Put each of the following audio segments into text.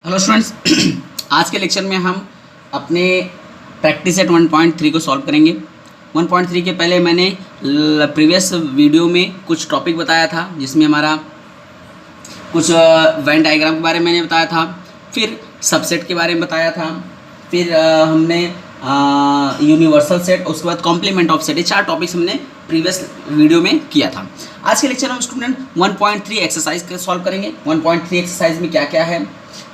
Hello students आज के lecture में हम अपने प्रैक्टिस सेट 1.3 को सॉल्व करेंगे। 1.3 के पहले मैंने प्रीवियस वीडियो में कुछ टॉपिक बताया था, जिसमें हमारा कुछ वेन डायग्राम के बारे में मैंने बताया था, फिर सबसेट के बारे में बताया था, फिर हमने यूनिवर्सल सेट, उसके बाद कॉम्प्लीमेंट ऑफ सेट, ये 4 टॉपिक्स हमने प्रीवियस वीडियो में किया था। आज के लेक्चर में हम स्टूडेंट 1.3 एक्सरसाइज के सॉल्व करेंगे। 1.3 एक्सरसाइज में क्या क्या है,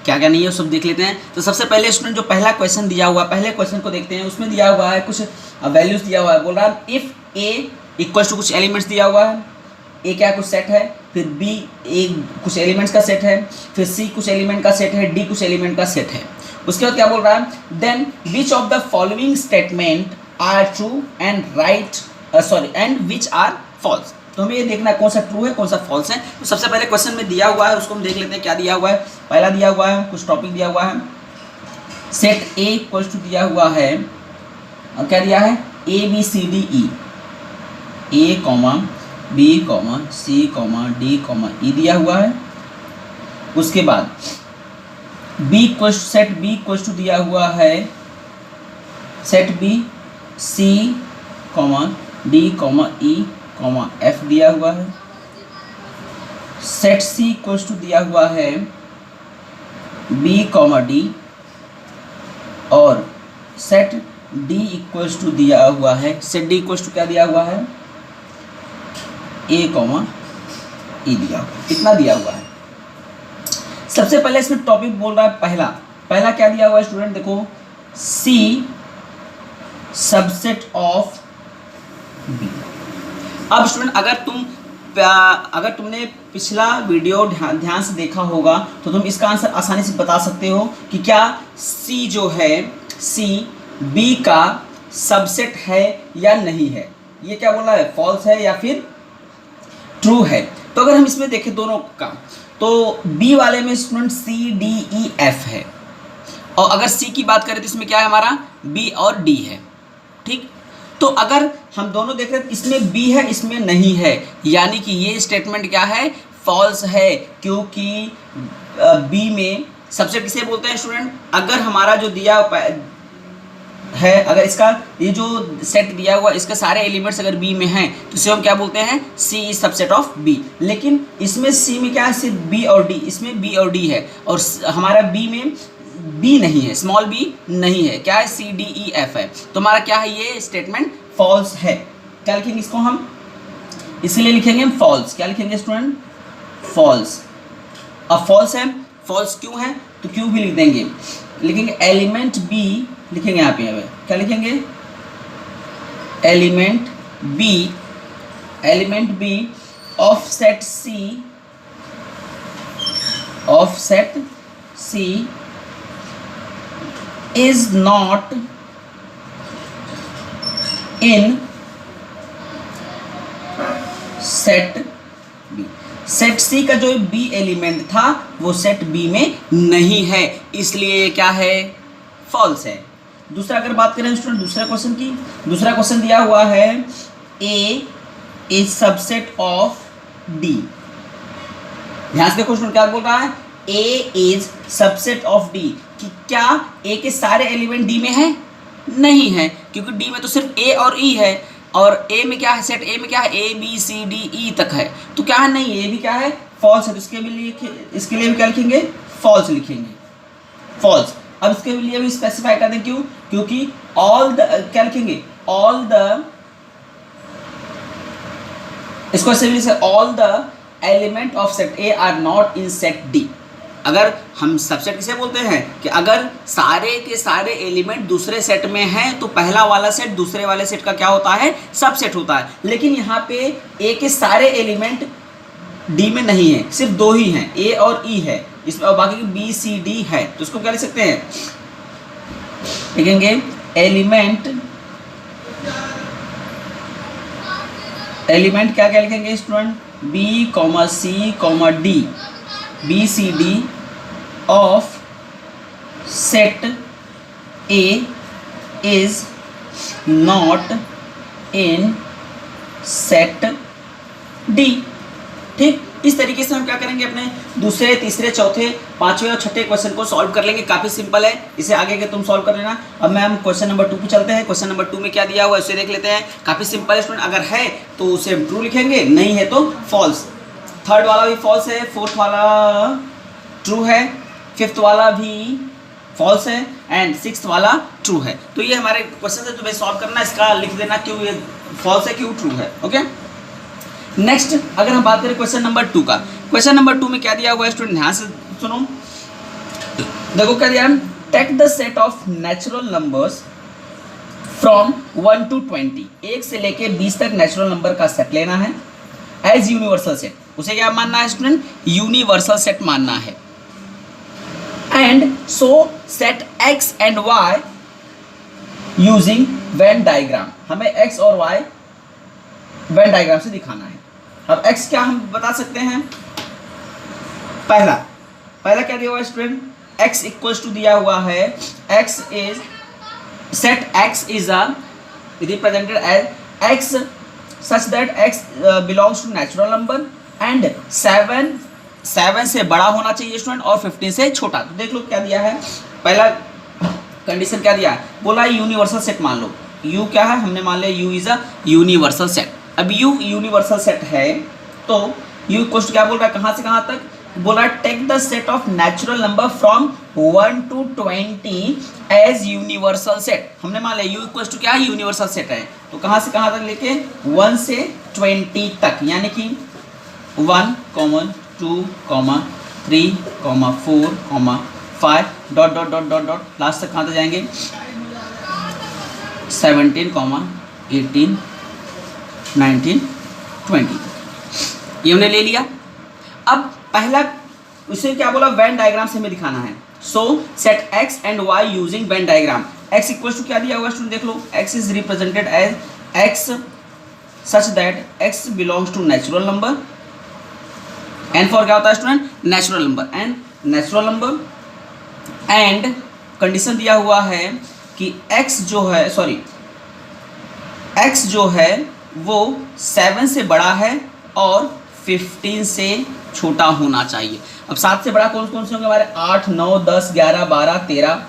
क्या क्या नहीं है, सब देख लेते हैं। तो सबसे पहले स्टूडेंट जो पहला क्वेश्चन दिया हुआ है, पहले क्वेश्चन को देखते हैं। उसमें दिया हुआ है कुछ वैल्यूज दिया हुआ है, बोल रहा है इफ़ ए इक्वल्स टू कुछ एलिमेंट्स दिया हुआ है। ए क्या कुछ सेट है, फिर बी ए कुछ एलिमेंट्स का सेट है, फिर सी कुछ एलिमेंट का सेट है, डी कुछ एलिमेंट का सेट है। उसके बाद क्या बोल रहा है, then which of the following statement are true and right and which are false. तो हमें ये देखना है कौन सा ट्रू है कौन सा फॉल्स है। तो सबसे पहले क्वेश्चन में दिया हुआ है, उसको हम देख लेते हैं क्या दिया हुआ है। पहला दिया हुआ है, कुछ टॉपिक दिया हुआ है, सेट ए इक्वल्स टू दिया हुआ है, और क्या दिया है, A B C D E, A comma B comma C comma D comma E दिया हुआ है। उसके बाद B equals set B equals to दिया हुआ है, set B C comma D comma E comma F दिया हुआ है। सेट सी इक्वल्स टू दिया हुआ है बी कॉमा डी, और सेट डी इक्वल्स टू दिया हुआ है, सेट डी इक्वल्स टू क्या दिया हुआ है, ए कॉमा ई दिया हुआ है। इतना दिया हुआ है। सबसे पहले इसमें टॉपिक बोल रहा है पहला क्या दिया हुआ है स्टूडेंट, देखो सी सबसेट ऑफ बी। अब स्टूडेंट अगर तुमने पिछला वीडियो ध्यान से देखा होगा तो तुम इसका आंसर आसानी से बता सकते हो कि क्या सी जो है, सी बी का सबसेट है या नहीं है। ये क्या बोला है, फॉल्स है या फिर ट्रू है। तो अगर हम इसमें देखें दोनों का, तो बी वाले में student C D E F है, और अगर सी की बात करें तो इसमें क्या है, हमारा बी और डी है। ठीक, तो अगर हम दोनों देख रहे हैं, इसमें बी है इसमें नहीं है, यानी कि ये स्टेटमेंट क्या है, फॉल्स है, क्योंकि बी में सबसेट किसे बोलते हैं स्टूडेंट, अगर हमारा जो दिया है, अगर इसका ये जो सेट दिया हुआ इसके सारे एलिमेंट्स अगर बी में हैं तो इसे हम क्या बोलते हैं, सी इज सबसेट ऑफ बी। लेकिन इसमें सी में क्या है, सिर्फ बी और डी, इसमें बी और डी है, और हमारा बी में बी नहीं है, स्मॉल बी नहीं है, क्या है, सी डी ई एफ है। तो हमारा क्या है, ये स्टेटमेंट फॉल्स है। क्या लिखेंगे इसको हम, इसलिए लिखेंगे हम फॉल्स। क्या लिखेंगे स्टूडेंट, फॉल्स। अब फॉल्स है, फॉल्स क्यों है, तो क्यों भी लिख देंगे, लिखेंगे एलिमेंट बी, लिखेंगे यहाँ पे क्या लिखेंगे, element B of set C is not in set B. Set C का जो बी एलिमेंट था वो सेट बी में नहीं है, इसलिए क्या है, फॉल्स है। दूसरा अगर बात करें स्टूडेंट दूसरा क्वेश्चन की, दूसरा क्वेश्चन दिया हुआ है ए इज सबसेट ऑफ डी। ध्यान से देखो स्टूडेंट क्या बोल रहा है, ए इज सबसेट ऑफ डी, कि क्या ए के सारे एलिमेंट डी में है, नहीं है, क्योंकि डी में तो सिर्फ ए और ई है, और ए में क्या है, सेट ए में क्या है, ए बी सी डी ई तक है, तो क्या है, नहीं, ये भी क्या है, फॉल्स है। तो इसके लिए भी क्या लिखेंगे, फॉल्स लिखेंगे, फॉल्स। अब इसके लिए भी स्पेसिफाई कर दें, क्यों, क्योंकि ऑल द, क्या लिखेंगे, ऑल द, इसको से all the element of set A R not in set D. अगर हम सबसेट किसे बोलते हैं, कि अगर सारे के सारे एलिमेंट दूसरे सेट में हैं तो पहला वाला सेट दूसरे वाले सेट का क्या होता है, सबसेट होता है। लेकिन यहाँ पे ए के सारे एलिमेंट डी में नहीं है, सिर्फ 2 ही हैं, ए और ई है इसमें, और बाकी बी सी डी है। तो इसको क्या लिख सकते हैं, लिखेंगे एलिमेंट क्या क्या लिखेंगे student, B comma C comma D, B C D of set A is not in set D. ठीक, इस तरीके से हम क्या करेंगे, अपने दूसरे, तीसरे, चौथे, पांचवें और छठे क्वेश्चन को सॉल्व कर लेंगे। काफ़ी सिंपल है, इसे आगे के तुम सॉल्व कर लेना। अब मैं हम क्वेश्चन नंबर 2 पे चलते हैं। क्वेश्चन नंबर 2 में क्या दिया हुआ है उसे देख लेते हैं। काफ़ी सिंपल है स्टूडेंट, अगर है तो उसे ट्रू लिखेंगे, नहीं है तो फॉल्स। थर्ड वाला भी फॉल्स है, फोर्थ वाला ट्रू है, फिफ्थ वाला भी फॉल्स है एंड सिक्स्थ वाला ट्रू है। तो ये हमारे क्वेश्चन है, तुम्हें सॉल्व करना, इसका लिख देना क्यों ये फॉल्स है, क्यों ट्रू है। ओके, नेक्स्ट अगर हम बात करें क्वेश्चन नंबर 2 का, क्वेश्चन नंबर 2 में क्या दिया हुआ है स्टूडेंट, ध्यान से सुनो। देखो क्या दिया है, take the set of natural numbers from 1 to 20, 1 से लेके 20 तक नेचुरल नंबर का सेट लेना है एज यूनिवर्सल सेट। उसे क्या मानना है स्टूडेंट, यूनिवर्सल सेट मानना है। And so set x and y using Venn diagram, हमें x और y वेन डायग्राम से दिखाना है। अब x क्या हम बता सकते हैं, पहला क्या दिया हुआ है स्टूडेंट, x इक्वल्स टू दिया हुआ है, x is set x is a represented as x such that x belongs to natural number and 7 से बड़ा होना चाहिए स्टूडेंट और 15 से छोटा। तो देख लो क्या दिया है, पहला कंडीशन क्या दिया है, बोला यूनिवर्सल सेट मान लो। u क्या है, हमने मान लिया u is a universal set. अब u यूनिवर्सल सेट है तो u इक्वल्स टू क्या बोल रहा है, कहाँ से कहाँ तक, बोला take the set of natural number from 1 to 20 as universal set. हमने मान लिया u इक्वल्स टू क्या है, यूनिवर्सल सेट है, तो कहाँ से कहाँ तक लेके 1 से 20 तक, यानी कि 1, 2, 3, 4, 5 dot dot dot dot dot last तक कहाँ तक जाएंगे, 17, 18, 19, 20, ये हमने ले लिया। अब पहला उसे क्या बोला, वेन डायग्राम से हमें दिखाना है। So set x and y using Venn diagram. x equals to क्या दिया हुआ स्टूडेंट, देख लो, x is represented as x such that x belongs to natural number. And for क्या होता है student, natural number, and natural number and condition दिया हुआ है कि x जो है वो 7 से बड़ा है और 15 से छोटा होना चाहिए। अब 7 से बड़ा कौन कौन से होंगे हमारे, 8, 9, 10, 11, 12, 13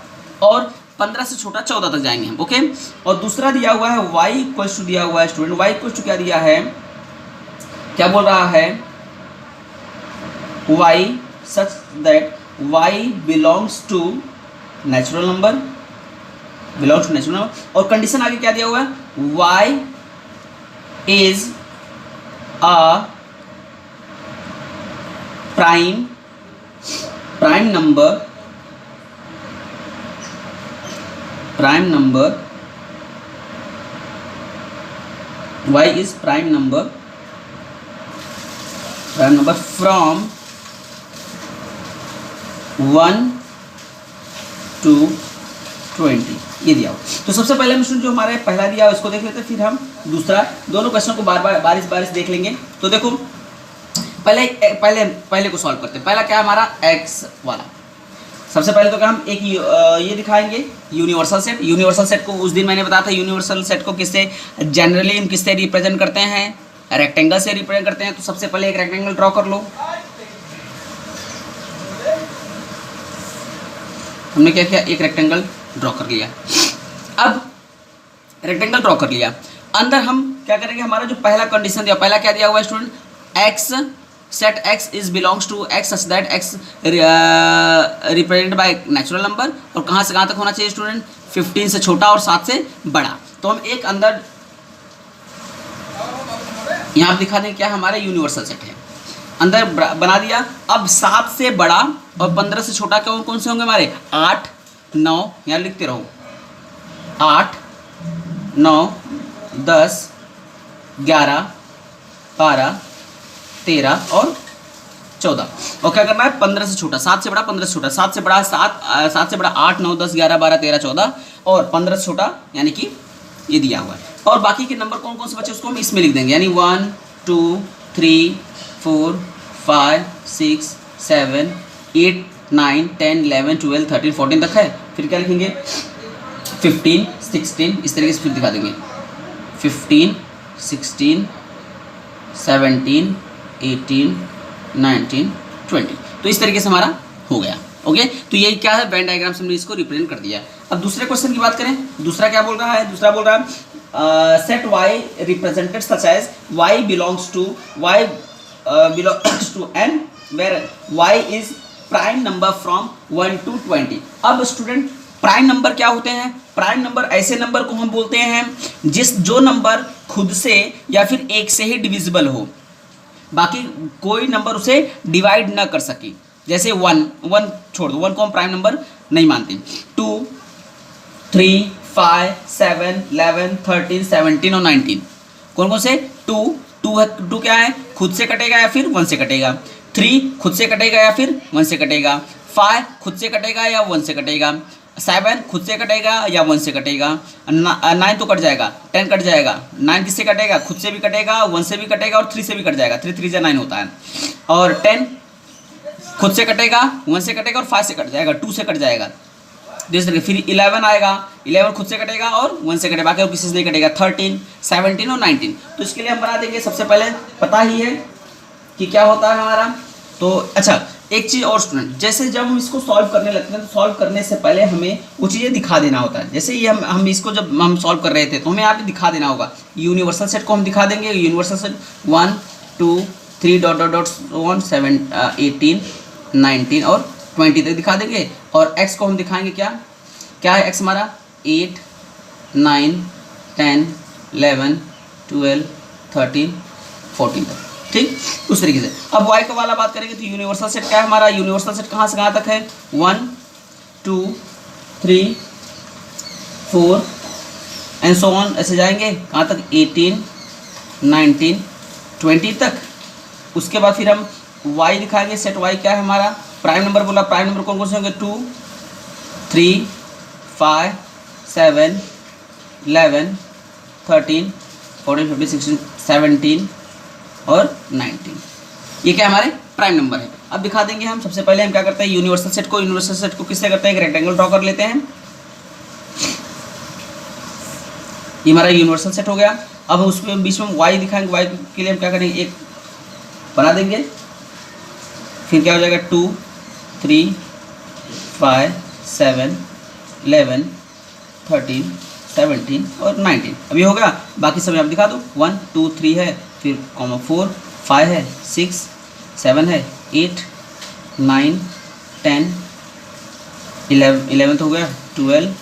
और 15 से छोटा 14 तक जाएंगे हम। ओके, और दूसरा दिया हुआ है y इक्वल्स टू दिया हुआ है स्टूडेंट, y इक्वल्स टू क्या दिया है, क्या बोल रहा है, y such that y belongs to natural number, और कंडीशन आगे क्या दिया हुआ है, y is a prime number y is prime number from 1 to 20, ये दिया हो। तो सबसे पहले हम जो हमारे पहला दिया उसको देख लेते हैं, फिर हम दूसरा, दोनों क्वेश्चन को बारिश देख लेंगे। तो देखो पहले को सॉल्व करते हैं। पहला क्या है हमारा, x वाला। सबसे पहले तो क्या हम एक ये दिखाएंगे यूनिवर्सल सेट को उस दिन मैंने बताया था, यूनिवर्सल सेट को किससे जनरली हम किससे रिप्रेजेंट करते हैं, रेक्टेंगल से रिप्रेजेंट करते हैं। तो सबसे पहले एक रेक्टेंगल ड्रॉ कर लो। हमने क्या किया, एक रेक्टेंगल ड्रॉ कर लिया। अब रेक्टेंगल ड्रॉ कर लिया, अंदर हम क्या करेंगे, हमारा जो पहला कंडीशन दिया, पहला क्या दिया हुआ है student, x set x is belongs to x such that x represented by natural number, और कहाँ से कहाँ तक होना चाहिए स्टूडेंट, 15 से छोटा और 7 से बड़ा। तो हम एक अंदर यहाँ दिखा दें क्या हमारा यूनिवर्सल सेट है, अंदर बना दिया। अब 7 से बड़ा और 15 से छोटा कौन कौन से होंगे हमारे, 8, 9, यहाँ लिखते रहो, 8, 9, 10, 11, 12, 13 और 14। और क्या करना है, 15 से छोटा, 7 से बड़ा 15 से छोटा, 7 से बड़ा 7 से बड़ा 8, 9, 10, 11, 12, 13, 14 और 15 से छोटा यानी कि ये दिया हुआ है। और बाकी के नंबर कौन कौन से बचे उसको हम इसमें लिख देंगे, यानी 1, 2, 3, 4, 5, 6, 7, 8, 9, 10, 11, 12, 13, 14 तक है। फिर क्या लिखेंगे, 15, 16, इस तरीके से फिर दिखा देंगे, 15, 16, 17, 18, 19, 20। तो इस तरीके से हमारा हो गया। ओके, तो यही क्या है, वेन डायग्राम से हमने इसको रिप्रेजेंट कर दिया। अब दूसरे क्वेश्चन की बात करें, दूसरा क्या बोल रहा है, दूसरा बोल रहा है set Y represented such as Y belongs to n where Y is prime number from 1 to 20। अब स्टूडेंट प्राइम नंबर क्या होते हैं, प्राइम नंबर ऐसे नंबर को हम बोलते हैं जो नंबर खुद से या फिर एक से ही डिविजिबल हो, बाकी कोई नंबर उसे डिवाइड ना कर सके। जैसे 1 छोड़ दो, 1 को हम प्राइम नंबर नहीं मानते। 2, 3, 5, 7, 11, 13, 17 और 19 कौन कौन से, 2 क्या है, खुद से कटेगा या फिर 1 से कटेगा। 3 खुद से कटेगा या फिर 1 से कटेगा। 5 खुद से कटेगा या 1 से कटेगा। 7 खुद से कटेगा या 1 से कटेगा। 9 तो कट जाएगा, 10 कट जाएगा। 9 किससे कटेगा, खुद से भी कटेगा, 1 से भी कटेगा और 3 से भी कट जाएगा। 3 3 9 होता है। और 10 खुद से कटेगा, 1 से कटेगा और 5 से कट जाएगा, 2 से कट जाएगा। इस तरीके फिर 11 आएगा, 11 खुद से कटेगा और 1 से कटेगा, बाकी और किसी से नहीं कटेगा। 13, 17 और 19। तो इसके लिए हम बना देंगे, सबसे पहले पता ही है कि क्या होता है हमारा। तो अच्छा, एक चीज़ और स्टूडेंट, जैसे जब हम इसको सॉल्व करने लगते हैं तो सॉल्व करने से पहले हमें वो चीज़ें दिखा देना होता है। जैसे ये हम इसको जब हम सॉल्व कर रहे थे तो हमें यहाँ पे दिखा देना होगा। यूनिवर्सल सेट को हम दिखा देंगे, universal set 1, 2, 3 dot dot dot 7, 18, 19 और 20 तक दिखा देंगे। और x को हम दिखाएंगे क्या है x हमारा 8, 9, 10, 11, 12, 13, 14 तक, ठीक। उस तरीके से अब y का वाला बात करेंगे तो यूनिवर्सल सेट क्या है हमारा, यूनिवर्सल सेट कहाँ से कहाँ तक है, 1, 2, 3, 4 एंड सो ऑन, ऐसे जाएंगे कहाँ तक, 18, 19, 20 तक। उसके बाद फिर हम y दिखाएंगे, सेट y क्या है हमारा, प्राइम नंबर बोला, प्राइम नंबर कौन कौन से होंगे, 2, 3, 5, 7, 11, 13, 14, 15, 16, 17 और 19। ये क्या हमारे प्राइम नंबर है। अब दिखा देंगे हम, सबसे पहले हम क्या करते हैं, यूनिवर्सल सेट को किससे करते हैं, एक रेक्टेंगल ड्रॉ कर लेते हैं। ये हमारा यूनिवर्सल सेट हो गया। अब उसमें बीच में y दिखाएंगे, y के लिए हम क्या करेंगे, एक बना देंगे, फिर क्या हो जाएगा 2, 3, 5, 7, 11, 13, 17 और 19। अभी हो गया, बाकी सब आप दिखा दो, 1, 2, 3 है, फिर 4, 5 है, 6, 7 है, 8, 9, 10, 11 हो गया, 12,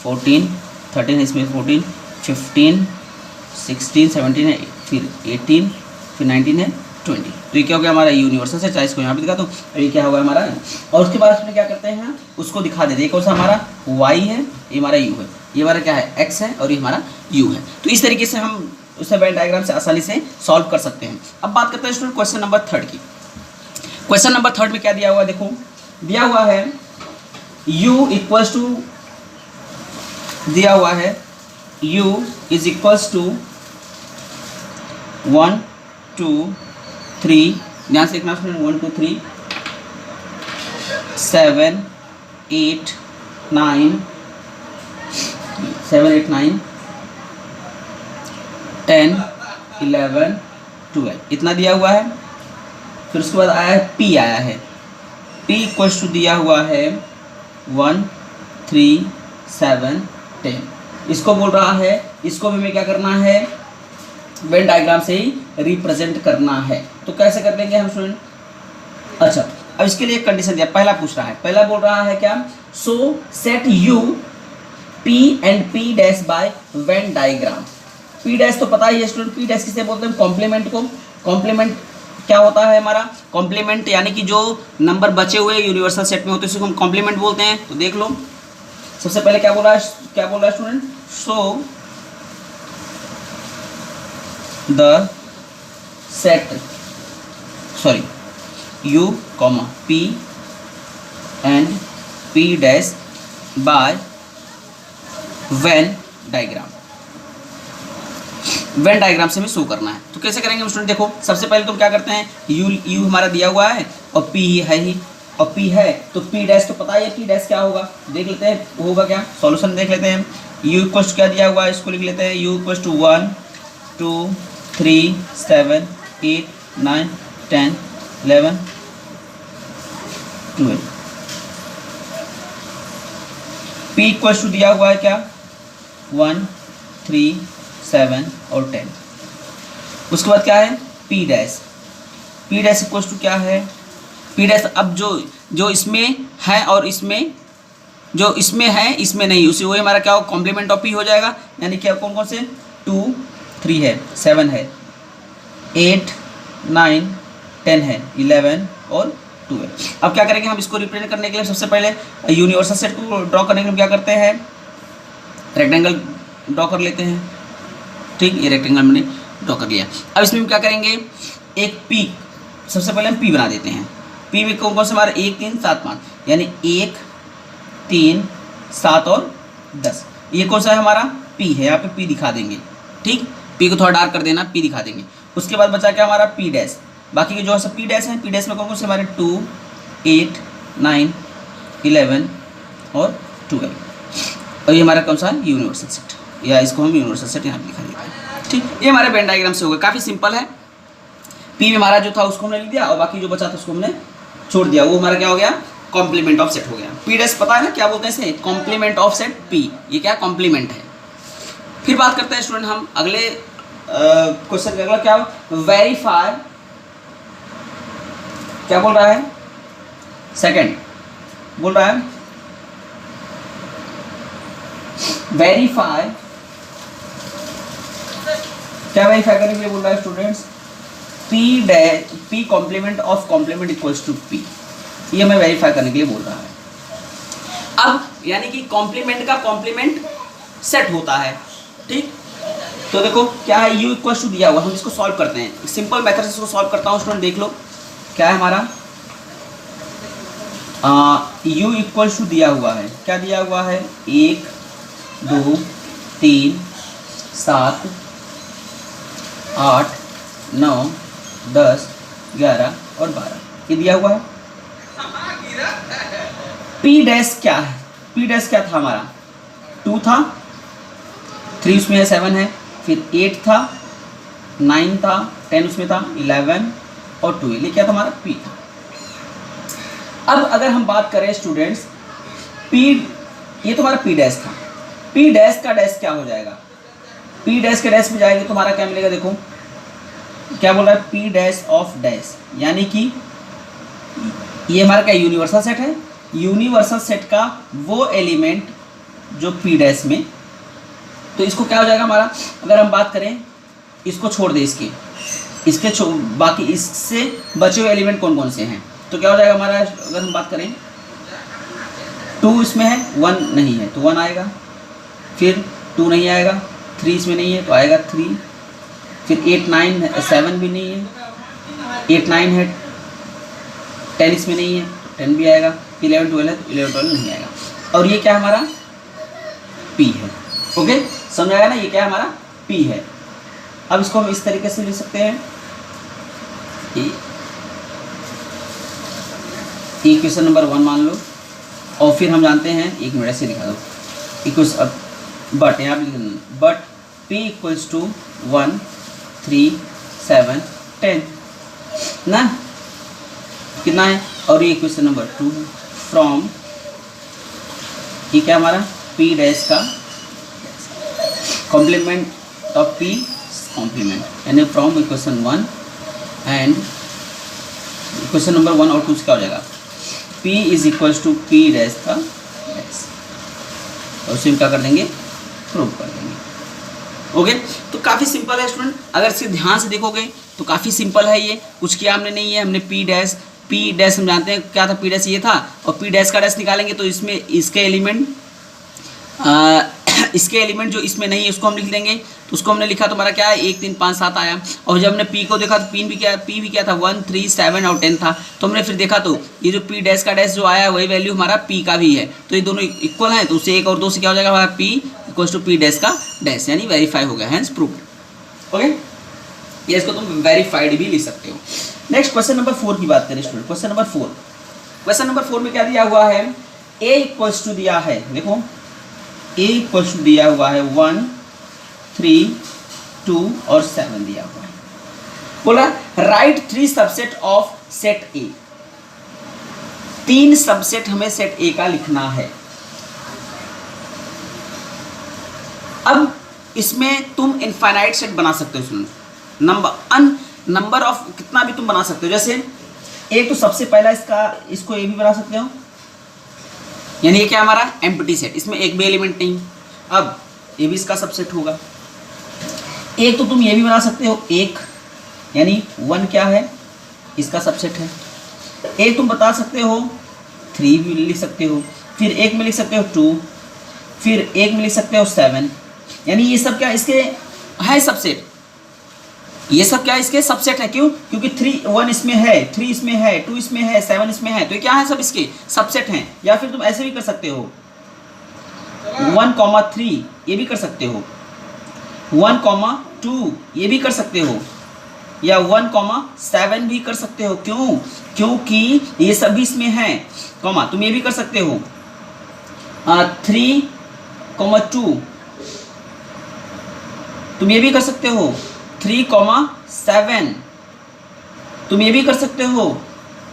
14, 13 है, इसमें 14, 15, 16, 17 है, फिर 18, फिर 19 है, 20। तो ये क्या हो गया हमारा यूनिवर्सल सेट। चाहे इसको यहाँ पे दिखा दो, ये क्या होगा हमारा। और उसके बाद इसमें क्या करते हैं, उसको दिखा देते हैं, कौन सा हमारा y है, ये हमारा u है, ये हमारा क्या है x है और ये हमारा u है। तो इस तरीके से हम उसे वेन डायग्राम से आसानी से सॉल्व कर सकते हैं। अब बात करते हैं स्टूडेंट क्वेश्चन नंबर 3 की। क्वेश्चन नंबर 3 में क्या दिया हुआ है, देखो दिया हुआ है u इक्वल्स टू, दिया हुआ है u इज इक्वल्स टू 1, 2, 3, ध्यान से लिखना स्टूडेंट, 1, 2, 3, 7, 8, 9, 7, 8, 9, 10, 11, 12 इतना दिया हुआ है। फिर उसके बाद आया है p, आया है p इक्वल्स टू दिया हुआ है 1, 3, 7, 10। इसको बोल रहा है, इसको भी हमें क्या करना है, वेन डायग्राम से ही रिप्रेजेंट करना है। तो कैसे कर देंगे हम स्टूडेंट, अच्छा अब इसके लिए एक कंडीशन दिया, पहला पूछ रहा है, पहला बोल रहा है क्या, सो set u p and p dash by Venn diagram. p dash तो पता ही है स्टूडेंट, p डैश किसे बोलते हैं, कॉम्प्लीमेंट को। कॉम्प्लीमेंट क्या होता है हमारा, कॉम्प्लीमेंट यानी कि जो नंबर बचे हुए यूनिवर्सल सेट में होते हैं उसको हम कॉम्प्लीमेंट बोलते हैं। तो देख लो, सबसे पहले क्या बोल रहा है student, so the set u, p and p dash by Venn diagram. Venn diagram से हमें शो करना है। तो कैसे करेंगे स्टूडेंट, देखो सबसे पहले तो क्या करते हैं, u हमारा दिया हुआ है और p है ही, और p है तो p डैश तो पता है, p डैश क्या होगा देख लेते हैं, वो होगा क्या, सॉल्यूशन देख लेते हैं। u इक्वल्स क्या दिया हुआ है, इसको लिख लेते हैं, u equals to 1, 2, 3, 7, 8, 9, 10, 11 12। P equals to दिया हुआ है क्या 1 3 7 और 10। उसके बाद क्या है P डैश इक्वल्स टू क्या है P डैश। अब जो इसमें है और इसमें जो इसमें है इसमें नहीं, उसी वही हमारा क्या हो कॉम्प्लीमेंट ऑफ P हो जाएगा। यानी क्या कौन कौन से 2 3 है 7 है 8 9 10 है 11 और 12। अब क्या करेंगे हम इसको रिप्रेजेंट करने के लिए सबसे पहले यूनिवर्सल सेट को ड्रॉ करने के लिए क्या करते हैं रेक्टेंगल ड्रॉ कर लेते हैं। ठीक, ये रेक्टेंगल मैंने ड्रॉ कर लिया। अब इसमें हम क्या करेंगे एक P, सबसे पहले हम P बना देते हैं। P में कौन कौन से हमारा 1 3 7 5 यानी 1 3 7 और 10। ये कौन सा है हमारा P है, यहाँ पे P दिखा देंगे। ठीक, P को थोड़ा डार्क कर देना, P दिखा देंगे। उसके बाद बचा क्या हमारा P डैश। बाकी के जो है P डैश हैं, P डैश में कौन कौन से हमारे 2 8 9 11 और 12। और ये हमारा कौन सा है यूनिवर्सल सेट, या इसको हम यूनिवर्सल सेट यहाँ पे दिखा देते हैं। ठीक, ये हमारे वेन डायग्राम से हो गया, काफ़ी सिंपल है। P में हमारा जो था उसको हमने लिख दिया और बाकी जो बचा था उसको हमने छोड़ दिया, वो हमारा क्या हो गया कॉम्प्लीमेंट ऑफ सेट हो गया। P डैश पता है ना क्या बोलते हैं इसे कॉम्प्लीमेंट ऑफ सेट P, ये क्या कॉम्प्लीमेंट है। फिर बात करते हैं स्टूडेंट हम अगले क्वेश्चन अगला क्या वेरीफाई, क्या बोल रहा है सेकंड बोल रहा है वेरीफाई, क्या वेरीफाई करने के लिए बोल रहा है students P complement of complement equals to P, ये हमें वेरीफाई करने के लिए बोल रहा है। अब यानी कि कॉम्प्लीमेंट का कॉम्प्लीमेंट सेट होता है। ठीक, तो देखो क्या है u इक्वल्स टू दिया हुआ, हम इसको सॉल्व करते हैं। सिंपल मेथड से इसको सॉल्व करता हूँ स्टूडेंट, देख लो क्या है हमारा u इक्वल्स टू दिया हुआ है, क्या दिया हुआ है 1 2 3 7 8 9 10 11 और 12 ये दिया हुआ है। P डैश क्या है, P डैश क्या था हमारा 2 था, 3 उसमें है 7 है, फिर 8 था 9 था 10 उसमें था 11 और 12, ये क्या था हमारा P था। अब अगर हम बात करें स्टूडेंट्स P, ये तो हमारा P डैश था, P डैश का डैश क्या हो जाएगा, P डैश के डैश में जाएंगे तो हमारा क्या मिलेगा, देखो क्या बोल रहा है P डैश ऑफ डैश, यानी कि ये हमारा क्या यूनिवर्सल सेट है, यूनिवर्सल सेट का वो एलिमेंट जो P डैश में, तो इसको क्या हो जाएगा हमारा, अगर हम बात करें इसको छोड़ दे इसके बाकी इससे बचे हुए एलिमेंट कौन कौन से हैं, तो क्या हो जाएगा हमारा, अगर हम बात करें 2 इसमें है 1 नहीं है तो 1 आएगा, फिर 2 नहीं आएगा, 3 इसमें नहीं है तो आएगा 3, फिर 8 9 7 भी नहीं है, 8 9 है, 10 इसमें नहीं है तो 10 भी आएगा, 11 12 है तो 11 12 नहीं आएगा। और ये क्या हमारा P है। ओके, समझ आएगा ना, ये क्या हमारा P है। अब इसको हम इस तरीके से लिख सकते हैं, इक्वेशन नंबर 1 मान लो, और फिर हम जानते हैं, एक मिनट से लिखा दो इक्वेशन, बट यहाँ पे बट P इक्वल्स टू 1 3 7 10 ना, कितना है, और ये इक्वेशन नंबर 2 है फ्रॉम, ये क्या हमारा P डैश का कॉम्प्लीमेंट ऑफ P कॉम्प्लीमेंट, यानी from equation 1 and equation number 1 और 2 से क्या हो जाएगा P is equals to P dash का डैश, और उसे हम क्या कर देंगे प्रूव कर देंगे। ओके, तो काफ़ी सिंपल है स्टूडेंट, अगर इसे ध्यान से देखोगे तो काफ़ी सिंपल है, ये कुछ किया हमने नहीं है, हमने P डैश हम जानते हैं क्या था, P डैश ये था, और P डैश का डैश निकालेंगे तो इसमें इसके एलिमेंट जो इसमें नहीं है उसको हम लिख देंगे, तो उसको हमने लिखा तो हमारा क्या है 1 3 5 7 आया, और जब हमने P को देखा तो P भी क्या था 1 3 7 और 10 था, तो हमने फिर देखा तो ये जो P डैश का डैश जो आया वही वैल्यू हमारा P का भी है, तो ये दोनों इक्वल हैं, तो उससे 1 और 2 से क्या हो जाएगा हमारा P equals to P dash का डैश, यानी वेरीफाई हो गया, हैंस प्रूव्ड। ओके, ये इसको तुम वेरीफाइड भी लिख सकते हो। नेक्स्ट क्वेश्चन नंबर 4 की बात करें स्टूडेंट, क्वेश्चन नंबर 4 में क्या दिया हुआ है, A इक्वल्स टू दिया है, देखो A इक्वल्स टू दिया हुआ है 1 3 2 और 7 दिया हुआ है, बोला right 3 subset of set A, 3 subset हमें सेट ए का लिखना है। अब इसमें तुम इनफाइनाइट सेट बना सकते हो, सुनो, नंबर ऑफ कितना भी तुम बना सकते हो। जैसे एक तो सबसे पहला इसको ए भी बना सकते हो, यानी ये क्या हमारा एम्प्टी सेट, इसमें एक भी एलिमेंट नहीं। अब ये भी इसका सबसेट होगा। एक तो तुम ये भी बना सकते हो, एक यानी 1 क्या है, इसका सबसेट है। एक तुम बता सकते हो 3 भी लिख सकते हो, फिर एक में लिख सकते हो 2, फिर एक में लिख सकते हो 7, यानी ये सब क्या इसके है सबसेट, ये सब क्या इसके सबसेट है। क्यों? क्योंकि 1 इसमें है, 3 इसमें है, 2 इसमें है, 7 इसमें है, तो ये क्या है, सब इसके सबसेट हैं। या फिर तुम ऐसे भी कर सकते हो 1,3 ये भी कर सकते हो, 1,2 ये भी कर सकते हो, या 1,7 भी कर सकते हो। क्यों? क्योंकि ये सभी इसमें है। कॉमा तुम ये भी कर सकते हो 3,2 तुम ये भी कर सकते हो, 3,7 तुम ये भी कर सकते हो,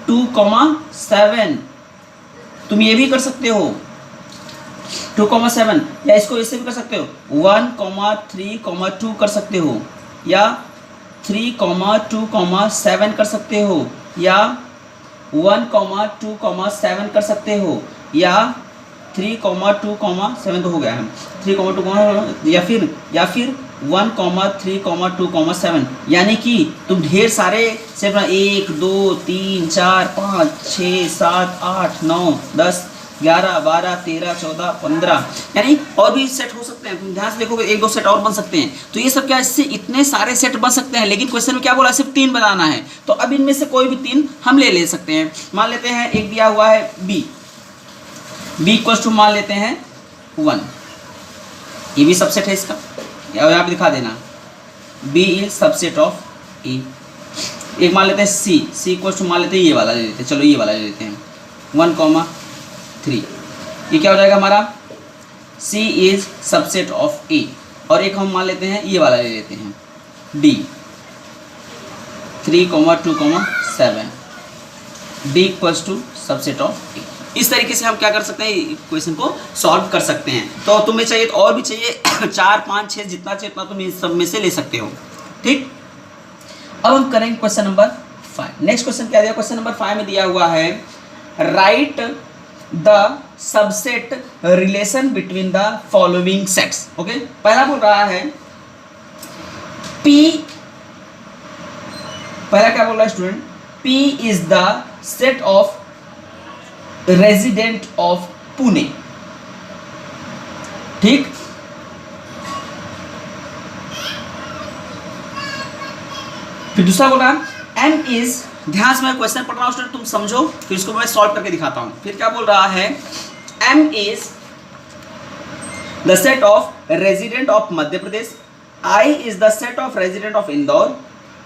2,7 तुम ये भी कर सकते हो, 2,7, या इसको इससे भी कर सकते हो 1,3,2 कर सकते हो, या 3,2,7 कर सकते हो, या 1,2,7 कर सकते हो, या 3,2,7 तो हो गया है, 3,2, या फिर 1,3,2,7, यानी कि तुम ढेर सारे से 1 2 3 4 5 6 7 8 9 10 11 12 13 14 15, यानी और भी सेट हो सकते हैं। तुम ध्यान से देखोगे 1 2 सेट और बन सकते हैं। तो ये सब क्या, इससे इतने सारे सेट बन सकते हैं, लेकिन क्वेश्चन में क्या बोला, सिर्फ 3 बनाना है। तो अब इनमें से कोई भी 3 हम ले सकते हैं। मान लेते हैं एक दिया हुआ है बी इक्वल टू मान लेते हैं 1, ये भी सबसेट है इसका, यहाँ पे दिखा देना बी इज सबसेट ऑफ ए। एक मान लेते हैं सी इक्वल टू मान लेते हैं ये वाला ले लेते हैं, चलो ये वाला ले लेते हैं 1,3, ये क्या हो जाएगा हमारा, C इज सबसेट ऑफ ए। और एक हम मान लेते हैं ये वाला ले लेते हैं D, 3,2,7, D equals to subset of A. इस तरीके से हम क्या कर सकते हैं, क्वेश्चन को सॉल्व कर सकते हैं। तो तुम्हें चाहिए तो और भी चाहिए 4 5 6 जितना चाहिए उतना तुम इस सब में से ले सकते हो। ठीक, अब हम करेंगे क्वेश्चन नंबर 5। नेक्स्ट क्वेश्चन क्या दिया, क्वेश्चन नंबर 5 में दिया हुआ है right the subset relation between the following sets. Okay, पहला बोल रहा है P, पहला क्या बोल रहा है student, P is the set of resident of Pune. ठीक, फिर दूसरा बोल रहा है M इज, ध्यान से मैं क्वेश्चन पढ़ रहा हूं स्टूडेंट, तुम समझो, फिर इसको मैं सॉल्व करके दिखाता हूं। फिर क्या बोल रहा है, M is the set of resident of Madhya Pradesh, I is the set of resident of Indore,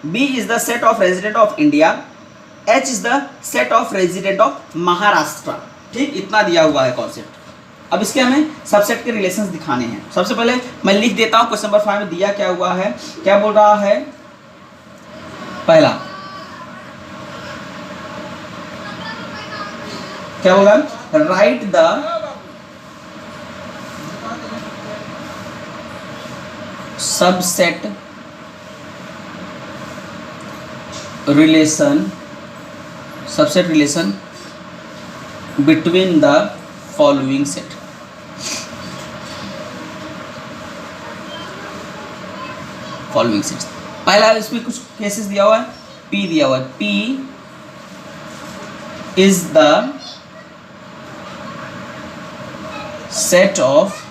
B is the set of resident of India, H is the set of resident of Maharashtra. ठीक, इतना दिया हुआ है कॉन्सेप्ट। अब इसके हमें subset के relations दिखाने हैं। सबसे पहले मैं लिख देता हूं क्वेश्चन नंबर 5 में दिया क्या हुआ है, क्या बोल रहा है, पहला क्या बोला, right the subset relation between the following set. Following set, पहला इसमें कुछ केसेस दिया हुआ है, P दिया हुआ है, P is the set of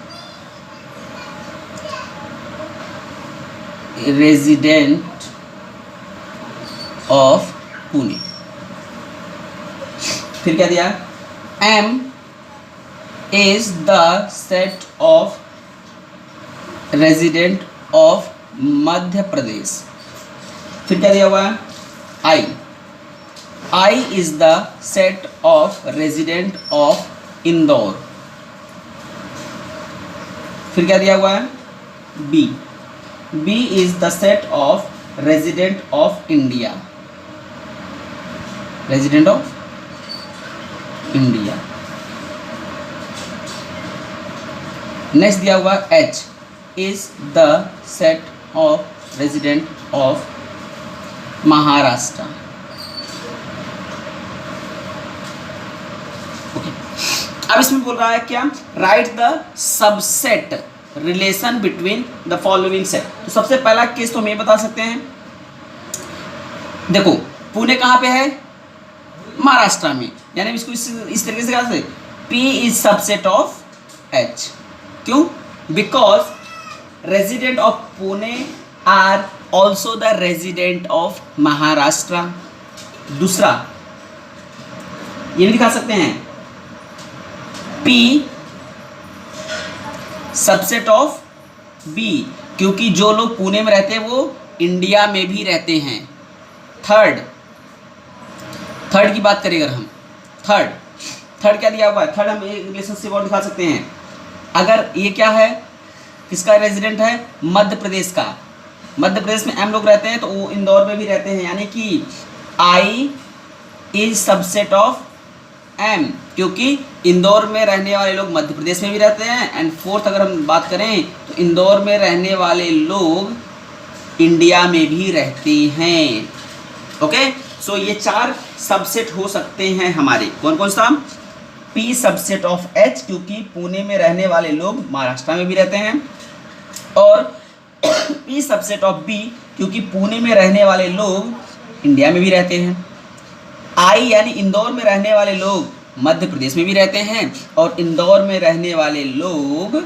resident of Pune. फिर क्या दिया, M is the set of resident of Madhya Pradesh. फिर क्या दिया हुआ है, I is the set of resident of Indore. फिर क्या दिया हुआ है, B is the set of resident of India. Resident of India. Next दिया हुआ H is the set of resident of Maharashtra. Okay, अब इसमें बोल रहा है क्या, right the subset relation between the following set. तो सबसे पहला केस तो हम ये बता सकते हैं, देखो पुणे कहाँ पे है, महाराष्ट्र में, यानी इसको इस तरीके से कहा सकते, P is subset of H। क्यों, because resident of Pune are also the resident of Maharashtra. दूसरा ये भी दिखा सकते हैं, P सबसेट ऑफ B, क्योंकि जो लोग पुणे में रहते हैं वो इंडिया में भी रहते हैं। थर्ड की बात करें अगर हम, थर्ड क्या दिया हुआ है, थर्ड हम एक रिलेशनशिप और दिखा सकते हैं। अगर ये क्या है, किसका रेजिडेंट है, मध्य प्रदेश का, मध्य प्रदेश में M लोग रहते हैं तो वो इंदौर में भी रहते हैं, यानी कि I is subset of M, क्योंकि इंदौर में रहने वाले लोग मध्य प्रदेश में भी रहते हैं। एंड फोर्थ अगर हम बात करें तो इंदौर में रहने वाले लोग इंडिया में भी रहते हैं। ओके, सो ये 4 सबसेट हो सकते हैं हमारे, कौन कौन सा, P सबसेट ऑफ H, क्योंकि पुणे में रहने वाले लोग महाराष्ट्र में भी रहते हैं, और P सबसेट ऑफ B, क्योंकि पुणे में रहने वाले लोग इंडिया में भी रहते हैं। I यानी इंदौर में रहने वाले लोग मध्य प्रदेश में भी रहते हैं, और इंदौर में रहने वाले लोग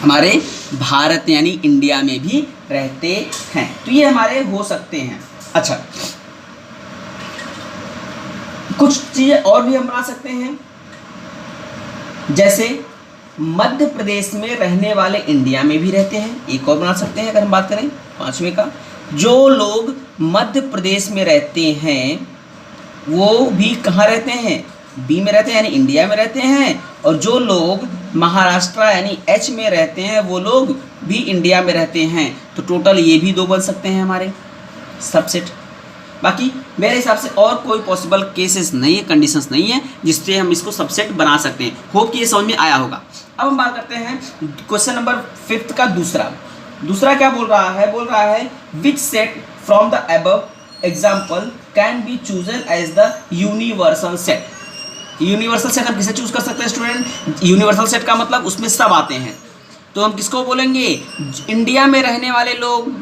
हमारे भारत यानी इंडिया में भी रहते हैं। तो ये हमारे हो सकते हैं। अच्छा, कुछ चीजें और भी हम बना सकते हैं, जैसे मध्य प्रदेश में रहने वाले इंडिया में भी रहते हैं। एक और बना सकते हैं अगर हम बात करें 5वें का, जो लोग मध्य प्रदेश में रहते हैं वो भी कहाँ रहते हैं, बी में रहते हैं यानी इंडिया में रहते हैं, और जो लोग महाराष्ट्र यानी H में रहते हैं वो लोग भी इंडिया में रहते हैं। तो टोटल ये भी 2 बन सकते हैं हमारे सबसेट। बाकी मेरे हिसाब से और कोई पॉसिबल केसेस नहीं है, कंडीशंस नहीं है जिससे हम इसको सबसेट बना सकते हैं। होप कि ये समझ में आया होगा। अब हम बात करते हैं क्वेश्चन नंबर 5 का। दूसरा क्या बोल रहा है which set from the above example can be chosen as the universal set. Universal set हम किसे चूज कर सकते हैं स्टूडेंट, यूनिवर्सल सेट का मतलब उसमें सब आते हैं, तो हम किसको बोलेंगे, इंडिया में रहने वाले लोग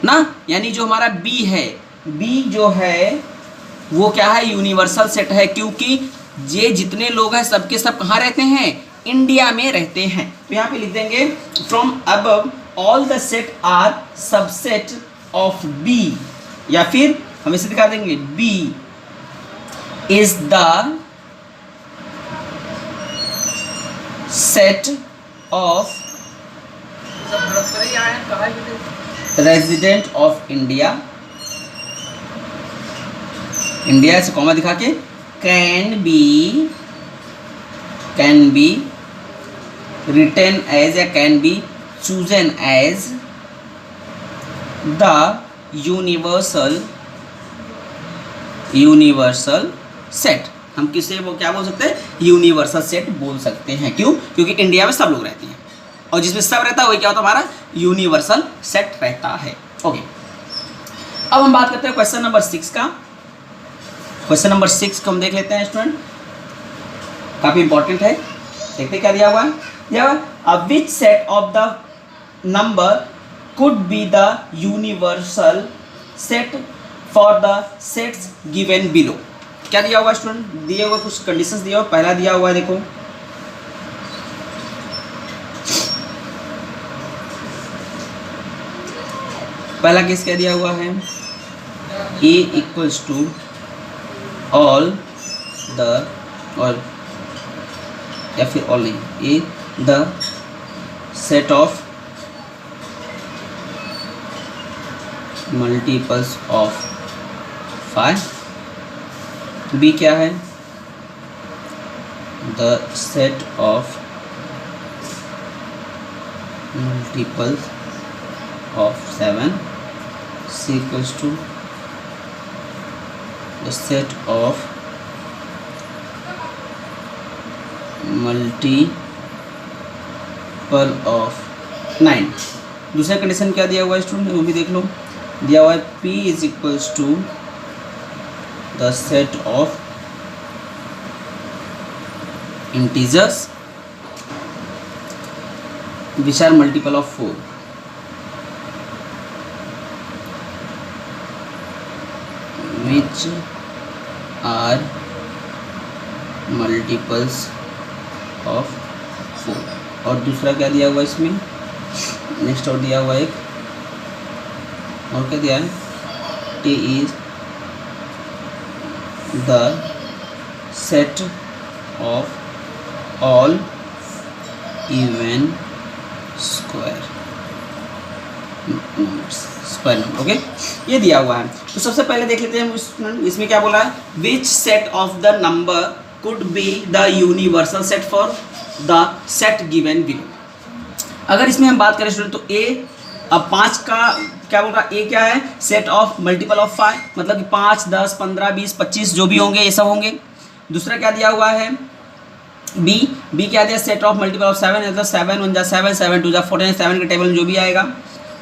ना, यानी जो हमारा बी है, बी जो है वो क्या है, यूनिवर्सल सेट है, क्योंकि ये जितने लोग हैं सबके सब कहाँ रहते हैं, इंडिया में रहते हैं। तो यहाँ पे लिख देंगे from above all the set are subset of B, या फिर हम इसे दिखा देंगे B is the set of resident of India, India से कॉमा दिखा के कैन बी रिटन एज या can be chosen as the universal set. हम किसे वो क्या बोल सकते हैं, यूनिवर्सल सेट बोल सकते हैं। क्यों, क्योंकि इंडिया में सब लोग रहते हैं और जिसमें सब रहता है वही क्या होता है, हमारा यूनिवर्सल सेट रहता है। ओके, अब हम बात करते हैं क्वेश्चन नंबर 6 का। क्वेश्चन नंबर 6 को हम देख लेते हैं स्टूडेंट, काफी इंपॉर्टेंट है। देखते क्या दिया हुआ है, which set of the number could be the universal set for the sets given below। क्या दिया हुआ स्टूडेंट, दिए हुए कुछ कंडीशंस दिया हुआ। पहला दिया हुआ है देखो, पहला केस क्या दिया हुआ है, A equals to all the, और या फिर all नहीं, A the set of multiples of 5। B क्या है, the set of multiples of 7। C equals to the set of multiple of 9। दूसरा कंडीशन क्या दिया हुआ है स्टूडेंट, वो भी देख लो। दिया हुआ है P is equals to the set of integers which are multiple of 4। Which are multiples of 4। और दूसरा क्या दिया हुआ इसमें, नेक्स्ट और दिया हुआ एक और क्या दिया है, T is the set of all even square number. Okay, ये दिया हुआ है। तो सबसे पहले देख लेते हैं इसमें क्या बोला है, which set of the number could be the universal set for the set given below. अगर इसमें हम बात करें स्टूडेंट तो ए, अब 5 का क्या बोल रहा है, ए क्या है, सेट ऑफ मल्टीपल ऑफ 5, मतलब कि 5, 10, 15, 20, 25 जो भी होंगे ये सब होंगे। दूसरा क्या दिया हुआ है, बी क्या दिया, सेट ऑफ मल्टीपल ऑफ 7, मतलब 7 1 जा 7, 7 2 जा 14, 7 के टेबल में जो भी आएगा।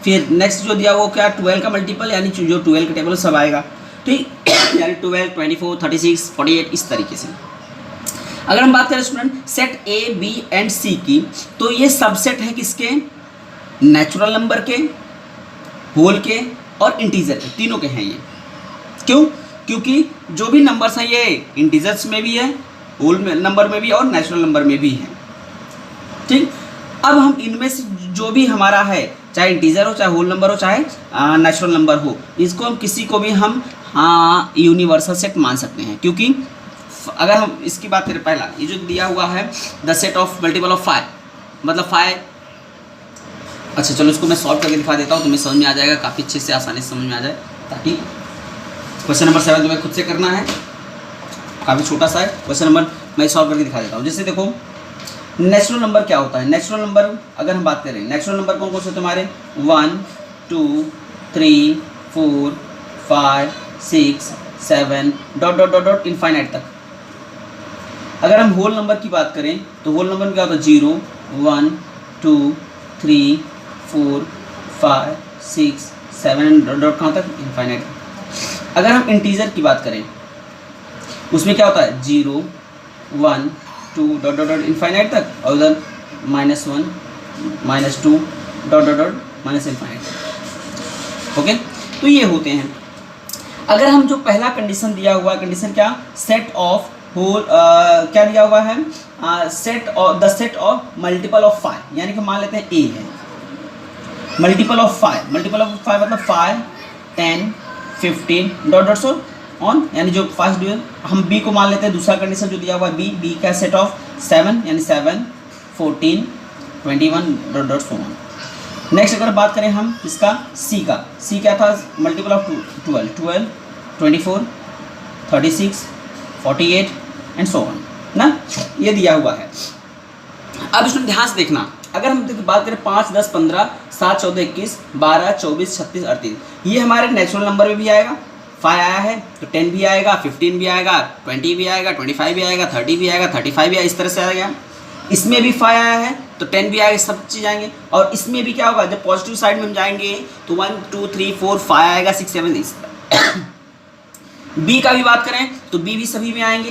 फिर नेक्स्ट जो दिया वो क्या, 12 का मल्टीपल, यानी जो 12 के टेबल सब आएगा, ठीक यानी 12, 24, 36, 48 इस तरीके से। अगर हम बात करें student set A B and C की, तो ये सबसेट है किसके, नेचुरल नंबर के, होल के और इंटीजर के, तीनों के हैं ये। क्यों, क्योंकि जो भी नंबर्स हैं ये इंटीजर्स में भी है, होल नंबर में भी और नेचुरल नंबर में भी है, ठीक। अब हम इनमें से जो भी हमारा है, चाहे इंटीजर हो, चाहे होल नंबर हो, चाहे नेचुरल नंबर हो, इसको हम किसी को भी हम यूनिवर्सल सेट मान सकते हैं। क्योंकि अगर हम इसकी बात करें, पहला ये जो दिया हुआ है the set of multiple of 5, मतलब 5, अच्छा चलो इसको मैं सॉल्व करके दिखा देता हूँ, तुम्हें समझ में आ जाएगा, काफ़ी अच्छे से आसानी से समझ में आ जाए, ताकि क्वेश्चन नंबर 7 तुम्हें खुद से करना है, काफ़ी छोटा सा है क्वेश्चन नंबर, मैं सॉल्व करके दिखा देता हूँ। जैसे देखो नेचुरल नंबर क्या होता है, नेचुरल नंबर अगर हम बात करें, नेचुरल नंबर कौन कौन से तुम्हारे 1 2 3 4 5 6 7 dot dot dot dot infinite तक। अगर हम होल नंबर की बात करें तो होल नंबर में क्या होता है, 0 1 2 3 4 5 6 7 डॉट डॉट कहाँ तक, इनफाइनाइट। अगर हम इंटीजर की बात करें उसमें क्या होता है, 0 1 2 डॉट डॉट डॉट इनफाइनाइट तक, और उधर -1 -2 dot dot dot minus infinite. Okay, तो ये होते हैं। अगर हम जो पहला कंडीशन दिया हुआ, कंडीशन क्या, सेट ऑफ होल क्या दिया हुआ है, set of the set of multiple of 5, यानी कि मान लेते हैं ए है मल्टीपल ऑफ 5, मल्टीपल ऑफ 5 मतलब 5 10 15 डॉट डॉट सो ऑन, यानी जो फर्स्ट ड्यूअल। हम बी को मान लेते हैं, दूसरा कंडीशन जो दिया हुआ है बी का सेट ऑफ 7, यानी 7 14 21 dot dot so on. Next अगर बात करें हम इसका सी का, सी क्या था, multiple of 12 24 36 48 and so on ना, ये दिया हुआ है। अब इसमें ध्यान से देखना, अगर हम बात करें 5 10 15 7 14 21 12 24 36 38, ये हमारे नेचुरल नंबर में भी आएगा। 5 आया है तो 10 भी आएगा, 15 भी आएगा, 20 भी आएगा, 25 भी आएगा, 30 भी आएगा, 35 भी आएगा, इस तरह से आएगा। इसमें भी 5 आया है तो 10 भी आएगा, सब चीज़ आएंगे। और इसमें भी क्या होगा, जब पॉजिटिव साइड में हम जाएंगे तो 1 2 3 4 5 आएगा, 6 7 इस बी का भी बात करें तो बी भी सभी में आएंगे,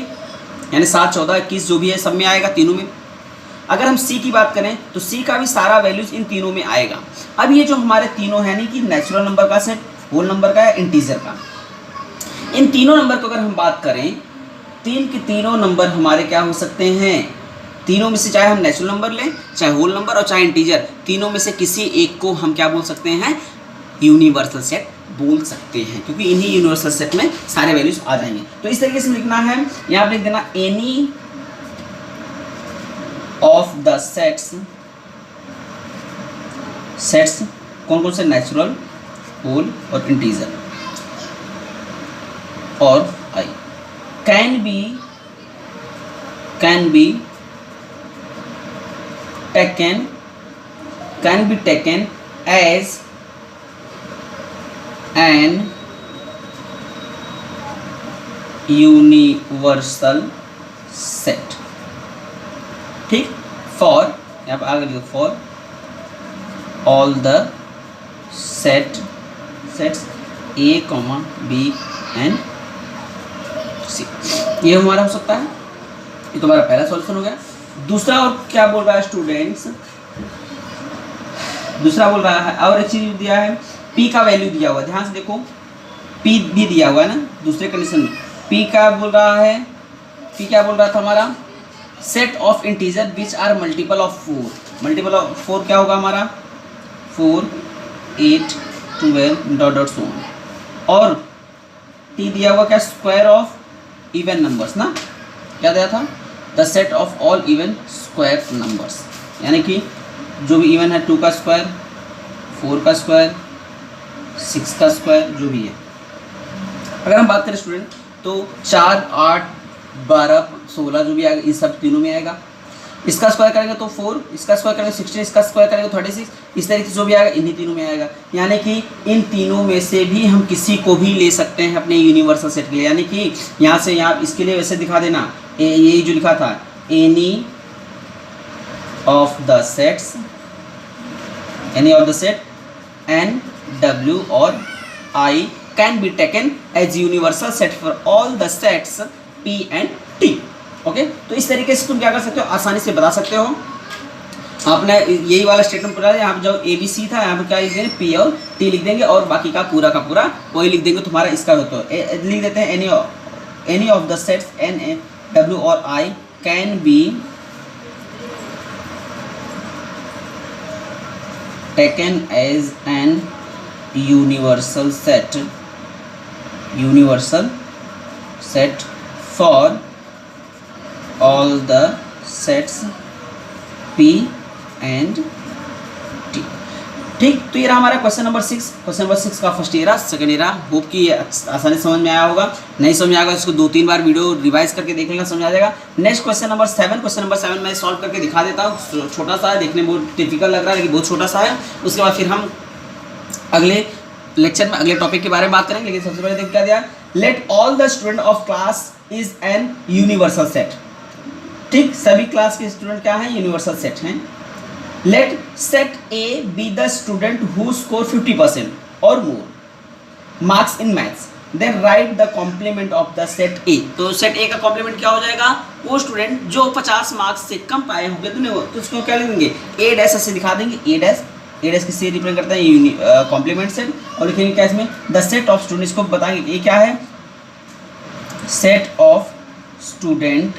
यानी 7 14 21 जो भी है सब में आएगा, तीनों में। अगर हम सी की बात करें तो सी का भी सारा वैल्यूज इन तीनों में आएगा। अब ये जो हमारे तीनों है, यानी कि नेचुरल नंबर का सेट, होल नंबर का या इंटीजर का, इन तीनों नंबर को अगर हम बात करें, तीन के तीनों नंबर हमारे क्या हो सकते हैं, तीनों में से चाहे हम नेचुरल नंबर लें, चाहे होल नंबर और चाहे इंटीजर, तीनों में से किसी एक को हम क्या बोल सकते हैं, यूनिवर्सल सेट बोल सकते हैं, क्योंकि इन्हीं यूनिवर्सल सेट में सारे वैल्यूज आ जाएंगे। तो इस तरीके से लिखना है, यहाँ पे लिख देना एनी ऑफ द सेट्स कौन कौन से, नेचुरल, होल और इंटीजर, और I can be taken as an universal set. ठीक, फॉर, यहाँ पर आगे लिखो for all the sets A comma B and C. ये हमारा हो सकता है, ये तुम्हारा पहला सॉल्यूशन हो गया। दूसरा और क्या बोल रहा है स्टूडेंट्स, दूसरा बोल रहा है और एक चीज दिया है, पी का वैल्यू दिया हुआ है, ध्यान से देखो, पी भी दिया हुआ है ना दूसरे कंडीशन में। पी का बोल रहा है, पी क्या बोल रहा था हमारा, set of integer which are multiple of 4। Multiple of 4 क्या होगा हमारा, 4 8 12 डॉट डॉट सो। और टी दिया हुआ क्या, स्क्वायर ऑफ इवन नंबर्स ना, क्या दिया था, the set of all even square numbers, यानी कि जो भी इवन है 2 का स्क्वायर, 4 का स्क्वायर, 6 का स्क्वायर, जो भी है। अगर हम बात करें स्टूडेंट तो 4 8 12 16 जो भी आएगा इन सब तीनों में आएगा। इसका स्क्वायर करेंगे तो 4, इसका स्क्वायर करेंगे 16, इसका स्क्वायर करेंगे 36, इस तरीके से जो भी आएगा इन्हीं तीनों में आएगा। यानी कि इन तीनों में से भी हम किसी को भी ले सकते हैं अपने यूनिवर्सल सेट के लिए। यानी कि यहाँ से यहाँ इसके लिए वैसे दिखा देना, ये जो लिखा था, any of the sets, any of the set N W और I can be taken as universal set for all the sets P and T. Okay, तो इस तरीके से तुम क्या कर सकते हो, आसानी से बता सकते हो। आपने यही वाला स्टेटमेंट पूरा, यहाँ पे जो ए बी सी था यहाँ पे क्या लिख देंगे, पी और टी लिख देंगे और बाकी का पूरा वही लिख देंगे, तुम्हारा इसका हो तो लिख देते हैं any of the sets N W और I can be taken as an universal set for all the sets P and T। ठीक, तो ये रहा हमारा क्वेश्चन नंबर 6। क्वेश्चन नंबर 6 का first year, second year. Hope कि आसानी से समझ में आया होगा। नहीं समझ में आएगा इसको 2-3 बार वीडियो रिवाइज करके देख लेना, समझ आ जाएगा। Next question number 7। Question number 7 मैं सॉल्व करके दिखा देता हूँ। छोटा सा है, देखने में बहुत टिपिकल लग रहा है लेकिन बहुत छोटा सा है। उसके बाद फिर हम अगले लेक्चर में अगले टॉपिक के बारे में बात करेंगे। लेकिन सबसे पहले देख क्या दिया, let all the student of class is an universal set. ठीक, सभी क्लास के स्टूडेंट क्या है, यूनिवर्सल सेट हैं। Let set A be the student who score 50% और more marks in maths, then write the complement of the set A. तो set ए का complement क्या हो जाएगा, वो स्टूडेंट जो 50 मार्क्स से कम पाए होंगे तो उसको क्या लिखेंगे, ए डैश ऐसे दिखा देंगे, ए डैश किससे रिप्रेजेंट करता है, कॉम्प्लीमेंट सेट। और लिखेंगे क्या इसमें, द सेट ऑफ स्टूडेंट्स को बताएंगे ये क्या है, set of student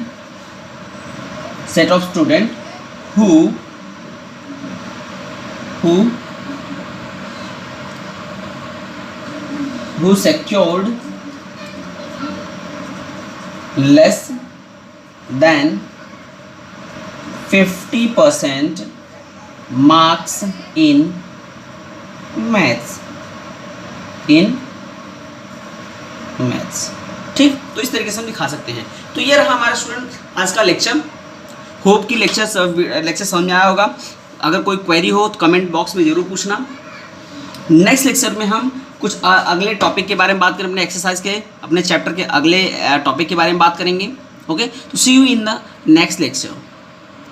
who secured less than 50% marks in maths। ठीक, तो इस तरीके से हम दिखा सकते हैं। तो ये रहा हमारा स्टूडेंट आज का लेक्चर। होप कि लेक्चर समझ में आया होगा। अगर कोई क्वेरी हो तो कमेंट बॉक्स में ज़रूर पूछना। नेक्स्ट लेक्चर में हम कुछ अगले टॉपिक के बारे में बात करें, अपने एक्सरसाइज के अपने चैप्टर के अगले टॉपिक के बारे में बात करेंगे। ओके, तो see you in the next lecture.